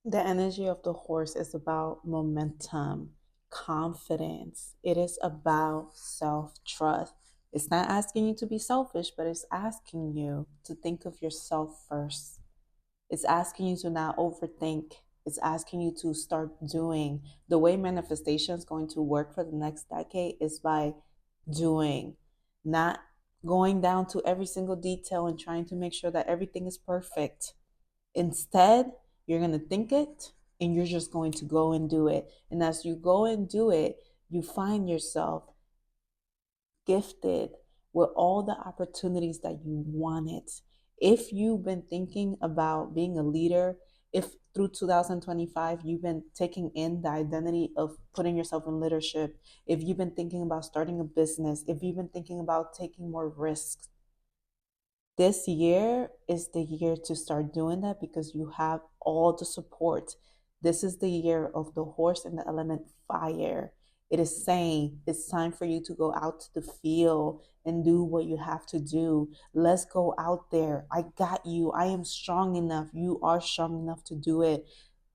The energy of the horse is about momentum, confidence. It is about self trust. It's not asking you to be selfish, but it's asking you to think of yourself first. It's asking you to not overthink. It's asking you to start doing. The way manifestation is going to work for the next decade is by doing, not going down to every single detail and trying to make sure that everything is perfect. Instead, you're going to think it and you're just going to go and do it. And as you go and do it, you find yourself gifted with all the opportunities that you wanted. If you've been thinking about being a leader, if through 2025 you've been taking in the identity of putting yourself in leadership, if you've been thinking about starting a business, if you've been thinking about taking more risks, this year is the year to start doing that because you have all the support. This is the year of the horse and the element fire. It is saying it's time for you to go out to the field and do what you have to do. Let's go out there. I got you. I am strong enough. You are strong enough to do it.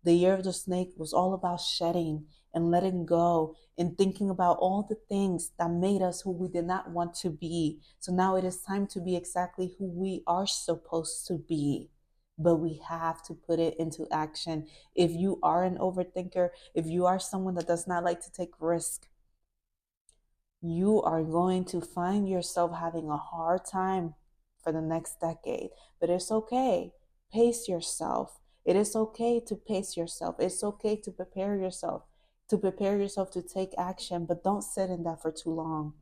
The year of the snake was all about shedding and letting go and thinking about all the things that made us who we did not want to be. So now it is time to be exactly who we are supposed to be. But we have to put it into action. If you are an overthinker, if you are someone that does not like to take risk, you are going to find yourself having a hard time for the next decade. But it's okay. Pace yourself. It is okay to pace yourself. It's okay to prepare yourself to take action, but don't sit in that for too long.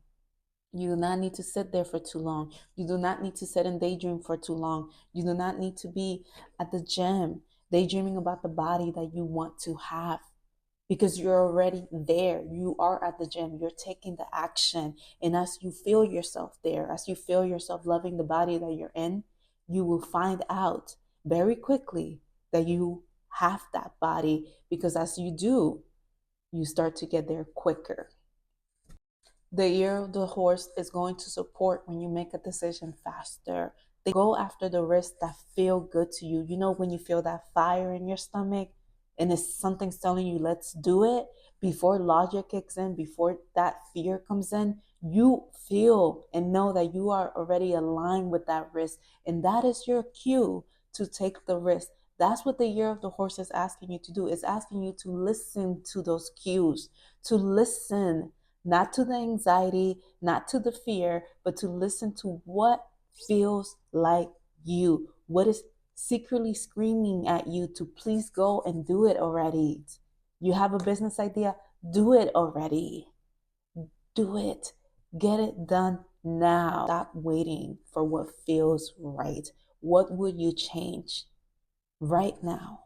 You do not need to sit there for too long. You do not need to sit and daydream for too long. You do not need to be at the gym daydreaming about the body that you want to have because you're already there. You are at the gym. You're taking the action. And as you feel yourself there, as you feel yourself loving the body that you're in, you will find out very quickly that you have that body because as you do, you start to get there quicker. The year of the horse is going to support when you make a decision faster. They go after the risks that feel good to you. You know, when you feel that fire in your stomach and it's something's telling you, let's do it, before logic kicks in, before that fear comes in, you feel and know that you are already aligned with that risk. And that is your cue to take the risk. That's what the year of the horse is asking you to do. It's asking you to listen to those cues, to listen not to the anxiety, not to the fear, but to listen to what feels like you, what is secretly screaming at you to please go and do it already. You have a business idea, do it already. Do it. Get it done now. Stop waiting for what feels right. What would you change right now?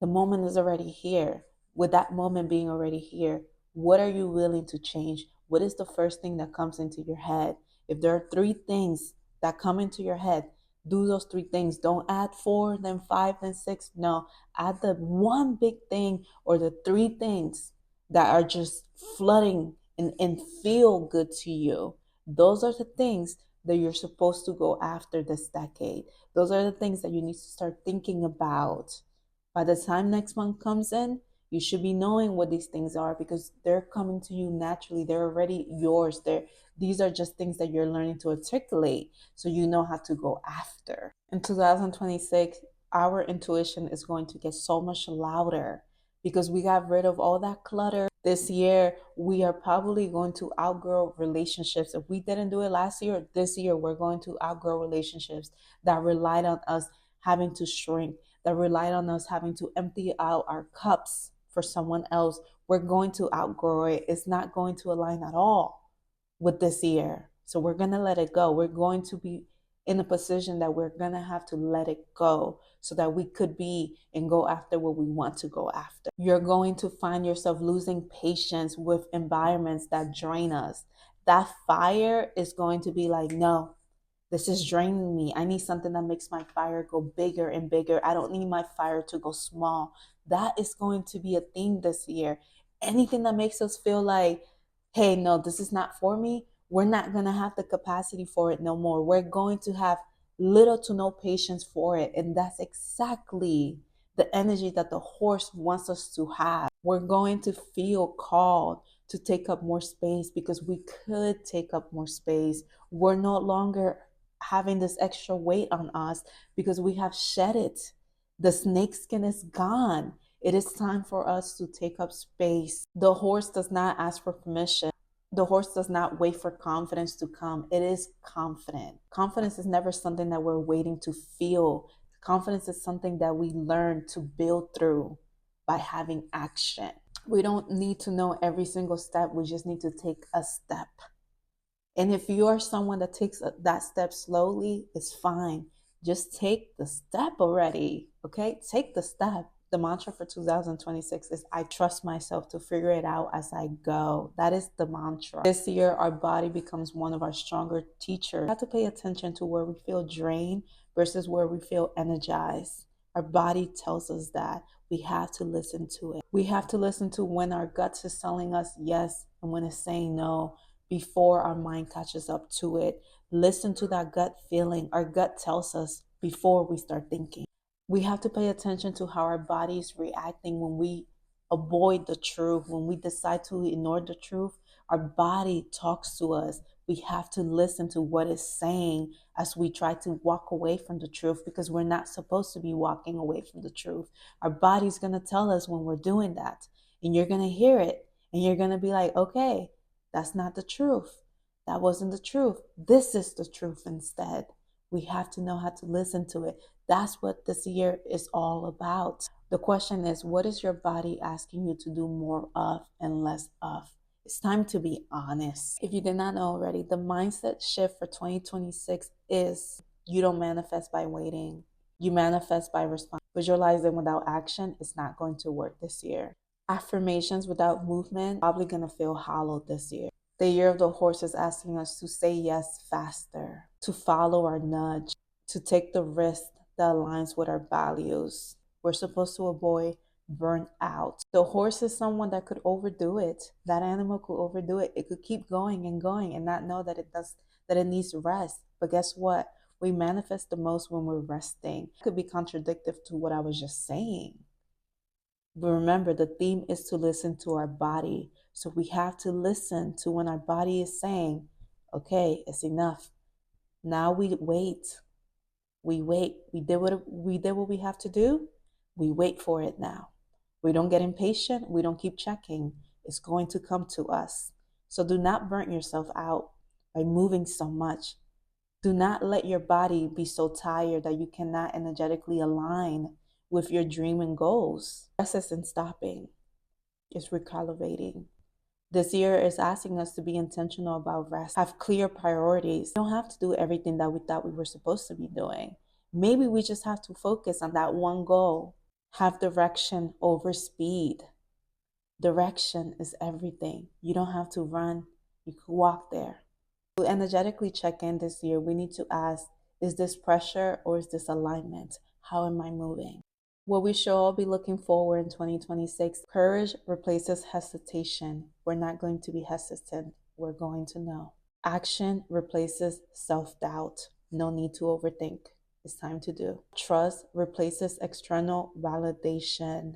The moment is already here. With that moment being already here, what are you willing to change? What is the first thing that comes into your head? If there are three things that come into your head, do those three things. Don't add four, then five, then six. No, add the one big thing or the three things that are just flooding and feel good to you. Those are the things that you're supposed to go after this decade. Those are the things that you need to start thinking about. By the time next month comes in, you should be knowing what these things are because they're coming to you naturally. They're already yours. These are just things that you're learning to articulate so you know how to go after. In 2026, our intuition is going to get so much louder because we got rid of all that clutter. This year, we are probably going to outgrow relationships. If we didn't do it last year, this year, we're going to outgrow relationships that relied on us having to shrink, that relied on us having to empty out our cups for someone else. We're going to outgrow it. It's not going to align at all with this year. So we're going to let it go. We're going to be in a position that we're going to have to let it go so that we could be and go after what we want to go after. You're going to find yourself losing patience with environments that drain us. That fire is going to be like, no, this is draining me. I need something that makes my fire go bigger and bigger. I don't need my fire to go small. That is going to be a theme this year. Anything that makes us feel like, hey, no, this is not for me, we're not going to have the capacity for it no more. We're going to have little to no patience for it. And that's exactly the energy that the horse wants us to have. We're going to feel called to take up more space because we could take up more space. We're no longer having this extra weight on us because we have shed it. The snake skin is gone. It is time for us to take up space. The horse does not ask for permission. The horse does not wait for confidence to come. It is confident. Confidence is never something that we're waiting to feel. Confidence is something that we learn to build through by having action. We don't need to know every single step. We just need to take a step. And if you are someone that takes that step slowly, it's fine. Just take the step already. Okay? Take the step. The mantra for 2026 is I trust myself to figure it out as I go. That is the mantra. This year, our body becomes one of our stronger teachers. We have to pay attention to where we feel drained versus where we feel energized. Our body tells us that. We have to listen to it. We have to listen to when our guts is telling us yes and when it's saying no before our mind catches up to it. Listen to that gut feeling. Our gut tells us before we start thinking. We have to pay attention to how our body is reacting when we avoid the truth, when we decide to ignore the truth. Our body talks to us. We have to listen to what it's saying as we try to walk away from the truth because we're not supposed to be walking away from the truth. Our body's going to tell us when we're doing that, and you're going to hear it, and you're going to be like, okay, that's not the truth. That wasn't the truth. This is the truth instead. We have to know how to listen to it. That's what this year is all about. The question is, what is your body asking you to do more of and less of? It's time to be honest. If you did not know already, the mindset shift for 2026 is you don't manifest by waiting. You manifest by response. Visualizing without action is not going to work this year. Affirmations without movement probably going to feel hollow this year. The year of the horse is asking us to say yes faster, to follow our nudge, to take the risk that aligns with our values. We're supposed to avoid burnout. The horse is someone that could overdo it. That animal could overdo it. It could keep going and not know that it needs rest. But guess what? We manifest the most when we're resting. It could be contradictory to what I was just saying. But remember, the theme is to listen to our body. So we have to listen to when our body is saying, okay, it's enough. Now we wait. We wait. We did what we have to do. We wait for it now. We don't get impatient. We don't keep checking. It's going to come to us. So do not burn yourself out by moving so much. Do not let your body be so tired that you cannot energetically align with your dream and goals. Rest isn't stopping. It's recalibrating. This year is asking us to be intentional about rest, have clear priorities. We don't have to do everything that we thought we were supposed to be doing. Maybe we just have to focus on that one goal. Have direction over speed. Direction is everything. You don't have to run. You can walk there. To energetically check in this year, we need to ask, is this pressure or is this alignment? How am I moving? What we should all be looking forward in 2026, courage replaces hesitation. We're not going to be hesitant. We're going to know. Action replaces self-doubt. No need to overthink. It's time to do. Trust replaces external validation.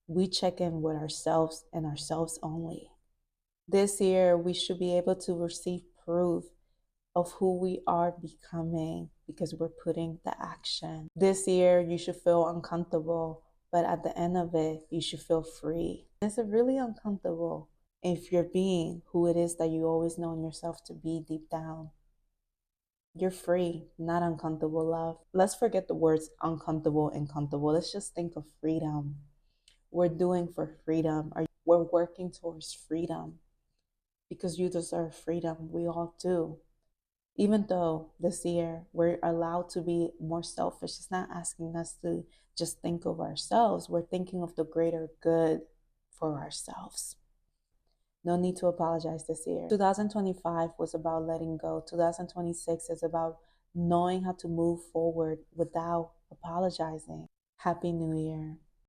We check in with ourselves and ourselves only. This year, we should be able to receive proof of who we are becoming because we're putting the action. This year, you should feel uncomfortable, but at the end of it, you should feel free. Is it really uncomfortable if you're being who it is that you always known yourself to be deep down? You're free, not uncomfortable, love. Let's forget the words uncomfortable and comfortable. Let's just think of freedom. We're doing for freedom. We're working towards freedom because you deserve freedom. We all do. Even though this year we're allowed to be more selfish, it's not asking us to just think of ourselves. We're thinking of the greater good for ourselves. No need to apologize this year. 2025 was about letting go. 2026 is about knowing how to move forward without apologizing. Happy New Year.